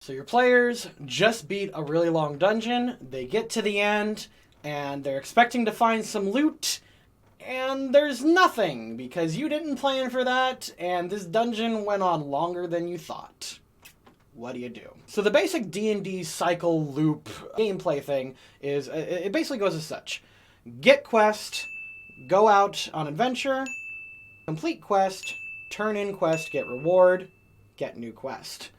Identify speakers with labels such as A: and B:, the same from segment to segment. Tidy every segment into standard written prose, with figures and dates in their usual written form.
A: So your players just beat a really long dungeon, they get to the end, and they're expecting to find some loot, and there's nothing, because you didn't plan for that, and this dungeon went on longer than you thought. What do you do? So the basic D&D cycle loop gameplay thing is, it basically goes as such. Get quest, go out on adventure, complete quest, turn in quest, get reward, get new quest.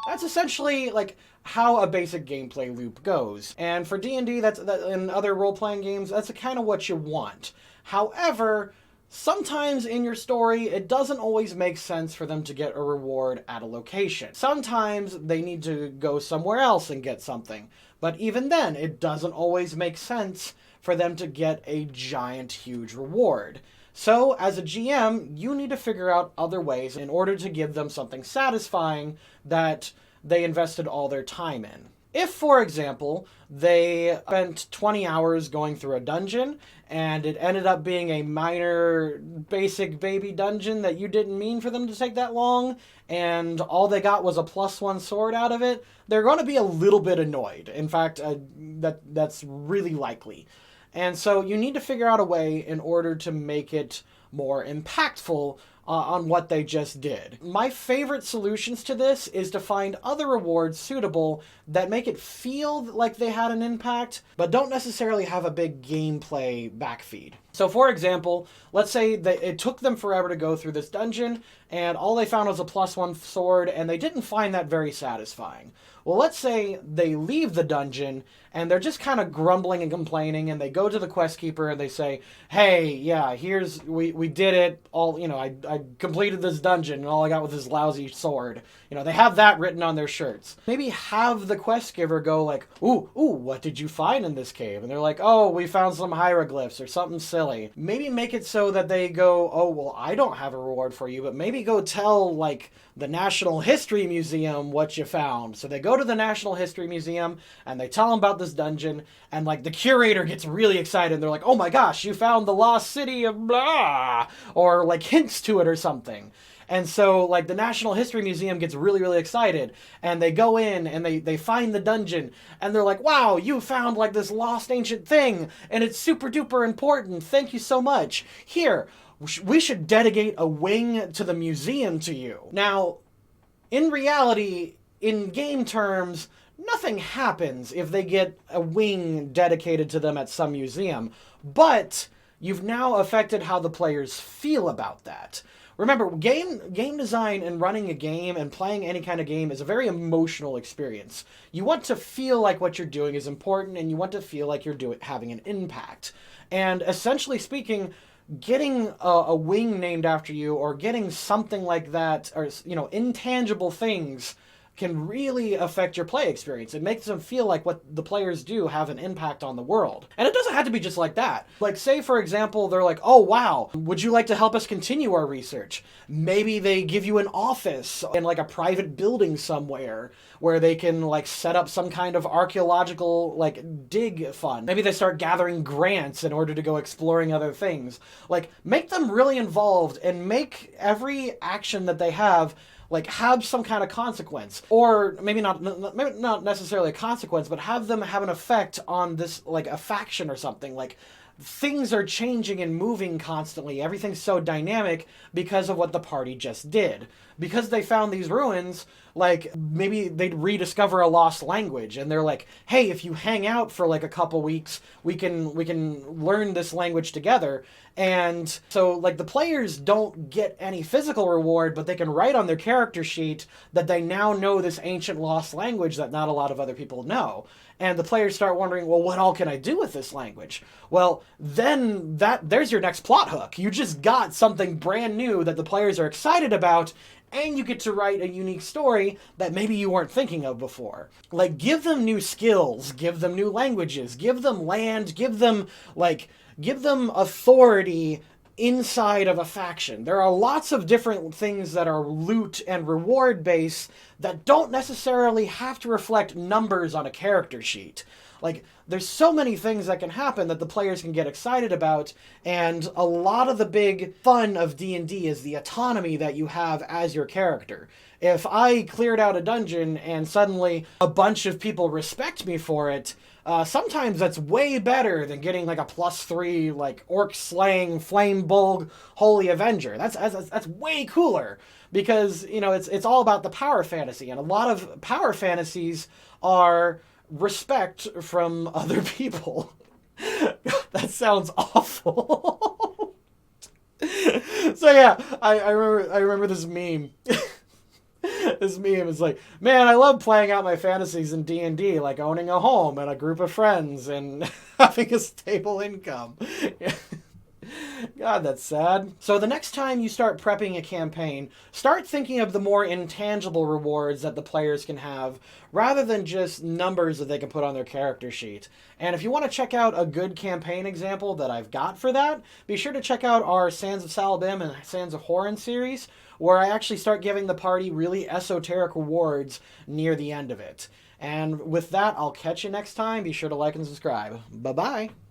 A: That's essentially like how a basic gameplay loop goes. And for D&D, that's in other role-playing games, that's kind of what you want. However, sometimes in your story, it doesn't always make sense for them to get a reward at a location. Sometimes they need to go somewhere else and get something. But even then, it doesn't always make sense for them to get a giant, huge reward. So, as a GM, you need to figure out other ways in order to give them something satisfying that they invested all their time in. If, for example, they spent 20 hours going through a dungeon and it ended up being a minor, basic baby dungeon that you didn't mean for them to take that long, and all they got was a +1 sword out of it, they're going to be a little bit annoyed. In fact, that's really likely. And so you need to figure out a way in order to make it more impactful on what they just did. My favorite solutions to this is to find other rewards suitable that make it feel like they had an impact, but don't necessarily have a big gameplay backfeed. So for example, let's say that it took them forever to go through this dungeon, and all they found was a +1 sword, and they didn't find that very satisfying. Well, let's say they leave the dungeon, and they're just kind of grumbling and complaining, and they go to the quest keeper and they say, hey, yeah, we did it, I completed this dungeon, and all I got was this lousy sword. They have that written on their shirts. Maybe have the quest giver go like, ooh, what did you find in this cave? And they're like, oh, we found some hieroglyphs or something silly. Maybe make it so that they go, oh, well, I don't have a reward for you, but maybe go tell, like, the National History Museum what you found. So they go to the National History Museum and they tell them about this dungeon, and like the curator gets really excited and they're like, oh my gosh, you found the lost city of blah, or like hints to it or something. And so, like, the National History Museum gets really, really excited, and they go in, and they find the dungeon, and they're like, wow, you found, like, this lost ancient thing, and it's super duper important, thank you so much. Here, we should dedicate a wing to the museum to you. Now, in reality, in game terms, nothing happens if they get a wing dedicated to them at some museum, but you've now affected how the players feel about that. Remember, game design and running a game and playing any kind of game is a very emotional experience. You want to feel like what you're doing is important, and you want to feel like you're having an impact. And essentially speaking, getting a wing named after you, or getting something like that, or intangible things, can really affect your play experience. It makes them feel like what the players do have an impact on the world. And it doesn't have to be just like that. Like, say, for example, they're like, oh, wow, would you like to help us continue our research? Maybe they give you an office in, like, a private building somewhere where they can, like, set up some kind of archaeological, like, dig fund. Maybe they start gathering grants in order to go exploring other things. Like, make them really involved and make every action that they have some kind of consequence. Or maybe not necessarily a consequence, but have them have an effect on this, like, a faction or something. Like, things are changing and moving constantly. Everything's so dynamic because of what the party just did. Because they found these ruins, like, maybe they'd rediscover a lost language, and they're like, hey, if you hang out for, like, a couple weeks, we can learn this language together. And so, like, the players don't get any physical reward, but they can write on their character sheet that they now know this ancient lost language that not a lot of other people know. And the players start wondering, well, what all can I do with this language? Well, then there's your next plot hook. You just got something brand new that the players are excited about, and you get to write a unique story that maybe you weren't thinking of before. Like, give them new skills, give them new languages, give them land, give them authority inside of a faction. There are lots of different things that are loot and reward based that don't necessarily have to reflect numbers on a character sheet. Like, there's so many things that can happen that the players can get excited about, and a lot of the big fun of D&D is the autonomy that you have as your character. If I cleared out a dungeon and suddenly a bunch of people respect me for it, sometimes that's way better than getting like a +3 like orc slaying flame bulg holy avenger. That's way cooler because it's all about the power fantasy, and a lot of power fantasies are respect from other people. That sounds awful. So yeah, I remember this meme. This meme is like, man, I love playing out my fantasies in D&D, like owning a home and a group of friends and having a stable income. God, that's sad. So the next time you start prepping a campaign, start thinking of the more intangible rewards that the players can have, rather than just numbers that they can put on their character sheet. And if you want to check out a good campaign example that I've got for that, be sure to check out our Sands of Salabim and Sands of Horan series, where I actually start giving the party really esoteric rewards near the end of it. And with that, I'll catch you next time. Be sure to like and subscribe. Bye-bye.